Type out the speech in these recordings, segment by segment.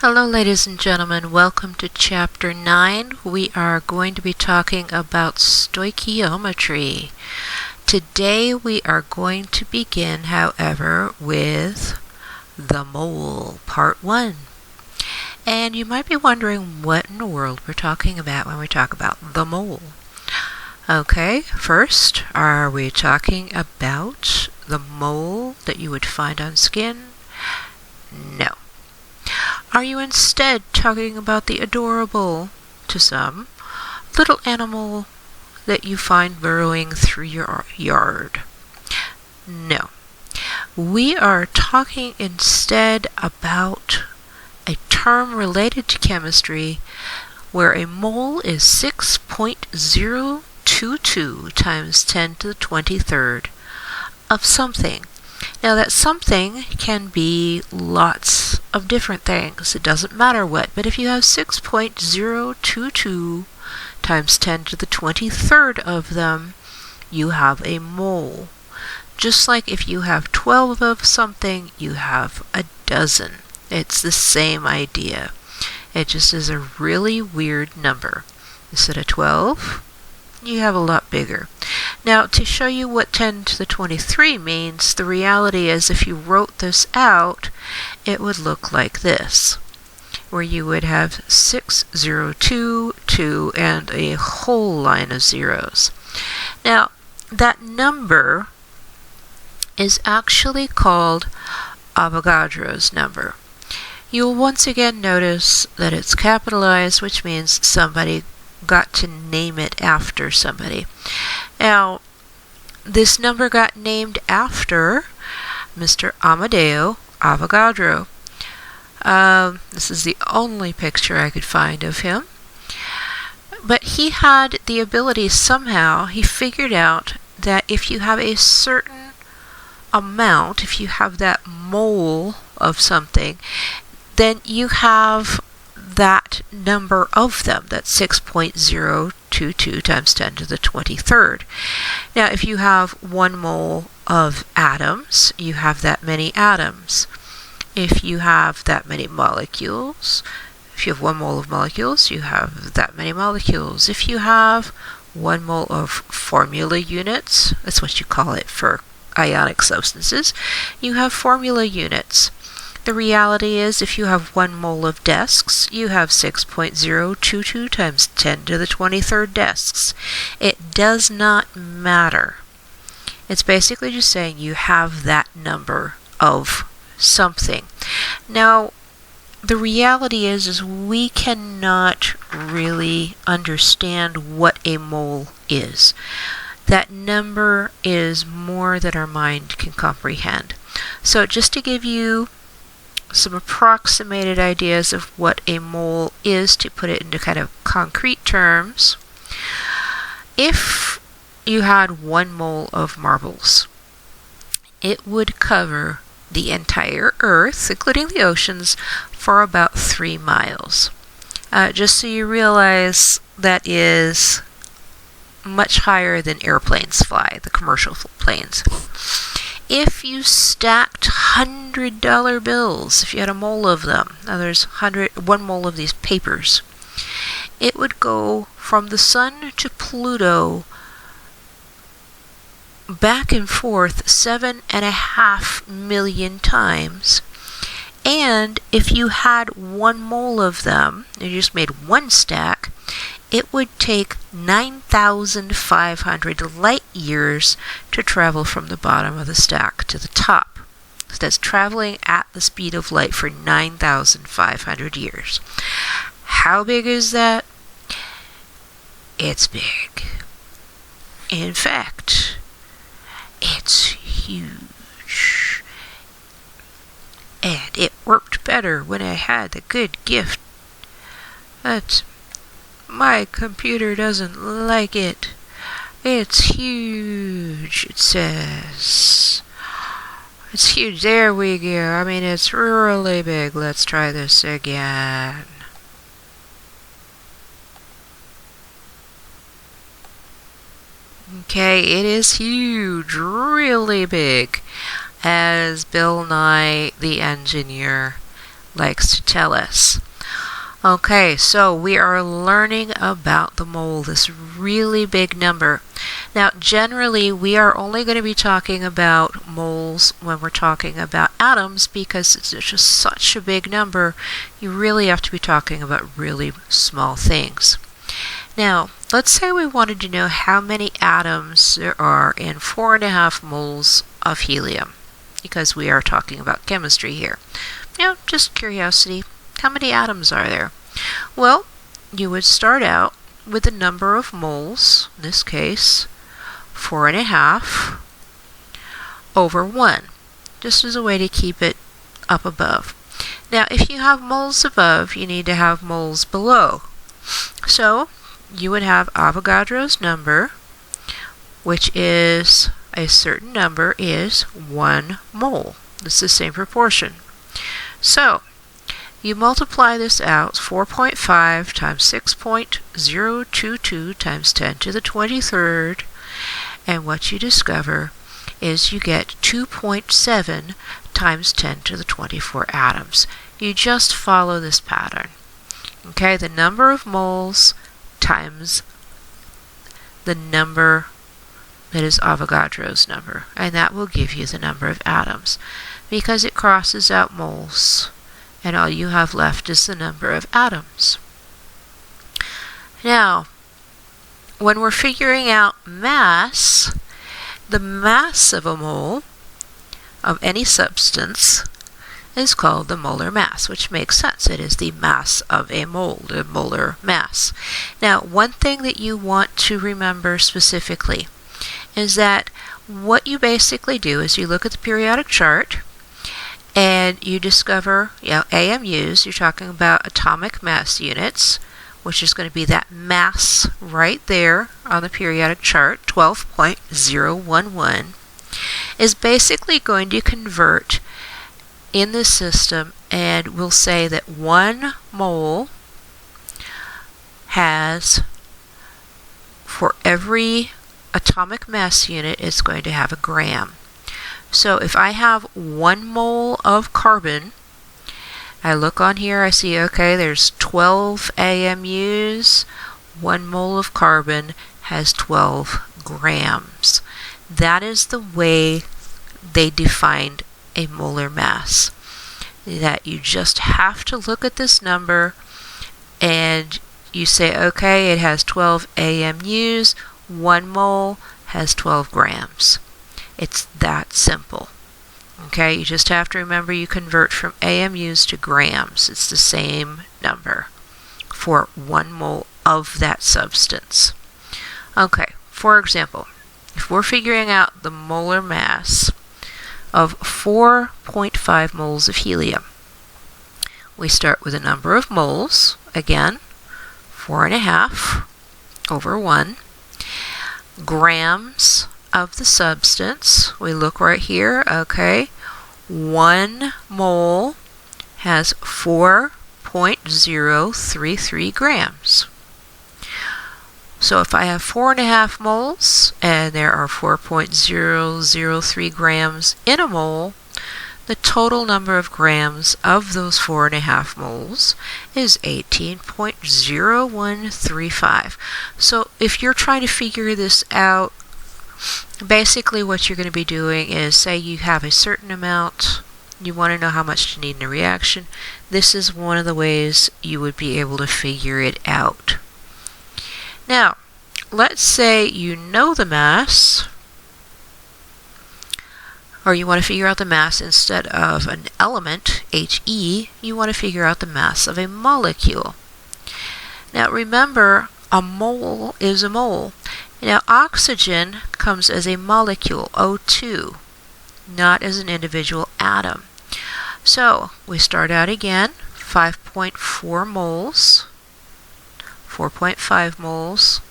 Hello, ladies and gentlemen. Welcome to Chapter 9. We are going to be talking about stoichiometry. Today we are going to begin, however, with the mole, Part 1. And you might be wondering what in the world we're talking about when we talk about the mole. Okay, first, are we talking about the mole that you would find on skin? No. Are you instead talking about the adorable, to some, little animal that you find burrowing through your yard? No. We are talking instead about a term related to chemistry where a mole is 6.022 times 10 to the 23rd of something. Now that something can be lots of different things. It doesn't matter what, but if you have 6.022 times 10 to the 23rd of them, you have a mole. Just like if you have 12 of something, you have a dozen. It's the same idea. It just is a really weird number. Instead of 12, you have a lot bigger. Now, to show you what 10 to the 23 means, the reality is if you wrote this out, it would look like this, where you would have 6, 0, 2, 2, and a whole line of zeros. Now, that number is actually called Avogadro's number. You'll once again notice that it's capitalized, which means somebody got to name it after somebody. Now, this number got named after Mr. Amadeo Avogadro. This is the only picture I could find of him. But he had the ability somehow, he figured out that if you have a certain amount, if you have that mole of something, then you have that number of them, that's 6.022 times 10 to the 23rd. Now, if you have 1 mole of atoms, you have that many atoms. If you have that many molecules, if you have 1 mole of molecules, you have that many molecules. If you have 1 mole of formula units, that's what you call it for ionic substances, you have formula units. The reality is if you have 1 mole of desks, you have 6.022 times 10 to the 23rd desks. It does not matter. It's basically just saying you have that number of something. Now, the reality is we cannot really understand what a mole is. That number is more than our mind can comprehend. So just to give you some approximated ideas of what a mole is, to put it into kind of concrete terms, if you had 1 mole of marbles, it would cover the entire Earth, including the oceans, for about 3 miles. Just so you realize, that is much higher than airplanes fly, the commercial planes. If you stacked $100 bills, if you had a mole of them, now there's 1 mole of these papers, it would go from the sun to Pluto back and forth 7.5 million times. And if you had 1 mole of them, and you just made 1 stack, it would take 9,500 light years to travel from the bottom of the stack to the top. So that's traveling at the speed of light for 9,500 years. How big is that? It's big. In fact, it's huge. And it worked better when I had the good gift. But my computer doesn't like it. It's huge, it says. It's huge. There we go. I mean, it's really big. Let's try this again. Okay, it is huge, really big, as Bill Nye, the engineer, likes to tell us. Okay, so we are learning about the mole, this really big number. Now, generally, we are only going to be talking about moles when we're talking about atoms because it's just such a big number. You really have to be talking about really small things. Now, let's say we wanted to know how many atoms there are in 4.5 moles of helium, because we are talking about chemistry here. Just curiosity. How many atoms are there? Well, you would start out with the number of moles, in this case, 4.5 over 1, just as a way to keep it up above. Now, if you have moles above, you need to have moles below. So, you would have Avogadro's number, which is a certain number, is 1 mole. It's the same proportion. So, you multiply this out, 4.5 times 6.022 times 10 to the 23rd, and what you discover is you get 2.7 times 10 to the 24 atoms. You just follow this pattern. Okay, the number of moles times the number that is Avogadro's number, and that will give you the number of atoms, because it crosses out moles, and all you have left is the number of atoms. Now, when we're figuring out mass, the mass of a mole of any substance is called the molar mass, which makes sense. It is the mass of a mole, the molar mass. Now, one thing that you want to remember specifically is that what you basically do is you look at the periodic chart and you discover, AMUs, you're talking about atomic mass units, which is going to be that mass right there on the periodic chart, 12.011, is basically going to convert in this system, and we'll say that 1 mole has, for every atomic mass unit, it's going to have a gram. So if I have 1 mole of carbon, I look on here, I see, okay, there's 12 AMUs, 1 mole of carbon has 12 grams. That is the way they defined a molar mass. That you just have to look at this number and you say, okay, it has 12 AMUs, 1 mole has 12 grams. It's that simple. Okay, you just have to remember you convert from AMUs to grams. It's the same number for 1 mole of that substance. Okay, for example, if we're figuring out the molar mass of 4.5 moles of helium, we start with a number of moles, again, 4.5 over 1, grams of the substance. We look right here, okay, 1 mole has 4.033 grams. So if I have 4.5 moles and there are 4.003 grams in a mole, the total number of grams of those 4.5 moles is 18.0135. So if you're trying to figure this out, basically what you're going to be doing is, say you have a certain amount, you want to know how much you need in a reaction, this is one of the ways you would be able to figure it out. Now, let's say you know the mass, or you want to figure out the mass instead of an element, He, you want to figure out the mass of a molecule. Now remember, a mole is a mole. Now oxygen comes as a molecule, O2, not as an individual atom. So we start out again, 5.4 moles, 4.5 moles,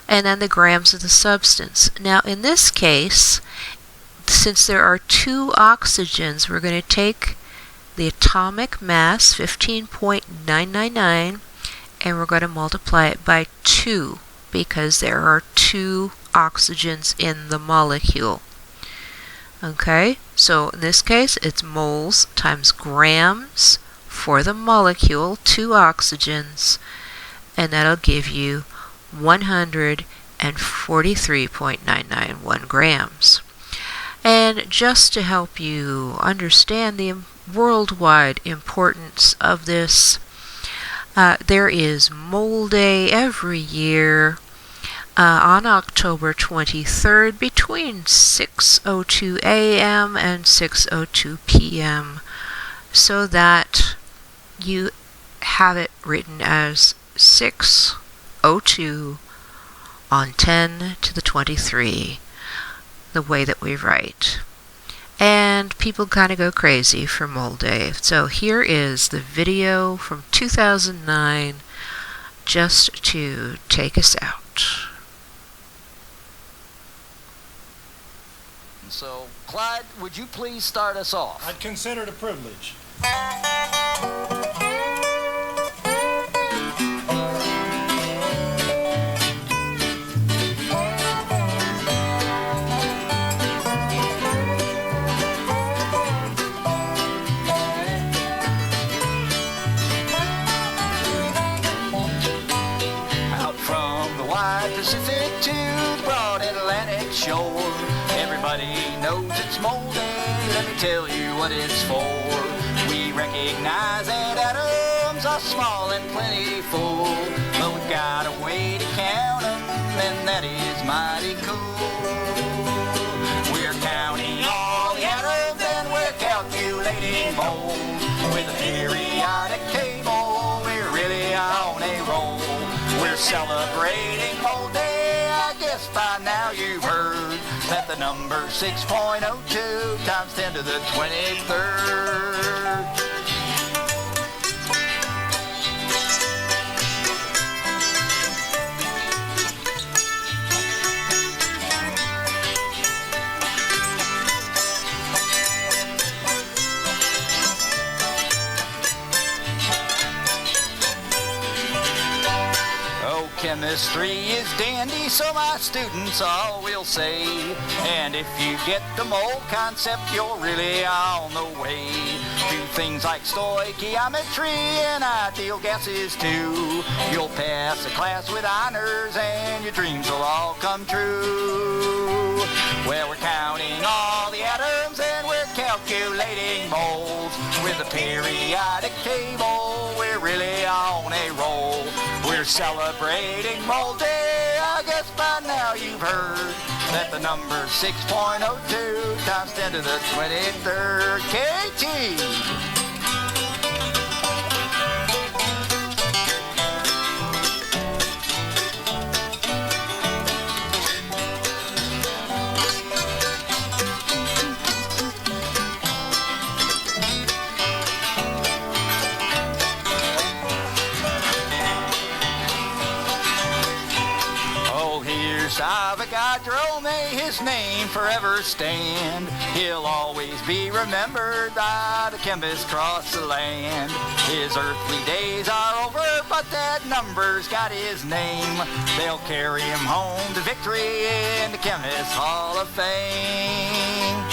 and then the grams of the substance. Now in this case, since there are 2 oxygens, we're going to take the atomic mass, 15.999, and we're going to multiply it by 2 because there are 2 oxygens in the molecule. Okay, so in this case, it's moles times grams for the molecule, 2 oxygens, and that'll give you 143.991 grams. And just to help you understand the worldwide importance of this, there is Mole Day every year on October 23rd between 6:02 a.m. and 6:02 p.m. so that you have it written as 6:02 on 10 to the 23, the way that we write. And people kind of go crazy for Mole Day. So here is the video from 2009 just to take us out. So, Clyde, would you please start us off? I'd consider it a privilege. Out from the wide Pacific to the broad Atlantic shore, everybody knows it's Mole Day. Let me tell you what it's for. We recognize that atoms are small and plentiful, but we've got a way to count them, and that is mighty cool. We're counting all the atoms and we're calculating moles. With a periodic table, we're really on a roll. We're celebrating Mole Day. I guess by now you've heard that the number 6.02 times 10 to the 23rd. Chemistry is dandy, so my students all will say. And if you get the mole concept, you're really on the way. Do things like stoichiometry and ideal gases too. You'll pass the class with honors and your dreams will all come true. Well, we're counting all the atoms and we're calculating moles. With a periodic table, we're really on a roll. We're celebrating Mole Day. I guess by now you've heard that the number 6.02 times 10 to the 23rd. KT! Avogadro, may his name forever stand. He'll always be remembered by the chemists across the land. His earthly days are over, but that number's got his name. They'll carry him home to victory in the Chemist Hall of Fame.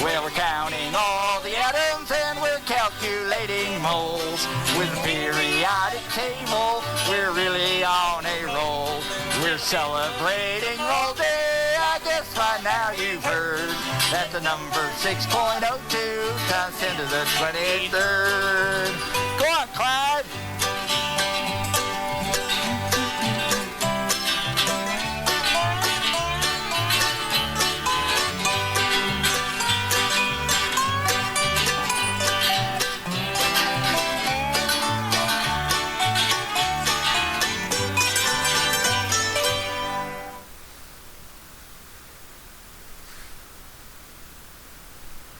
Well, we're counting all the atoms and we're calculating moles. With a periodic table, we're really on a roll. We're celebrating Mole Day. I guess by now you've heard that the number 6.02 times 10 to the 23rd.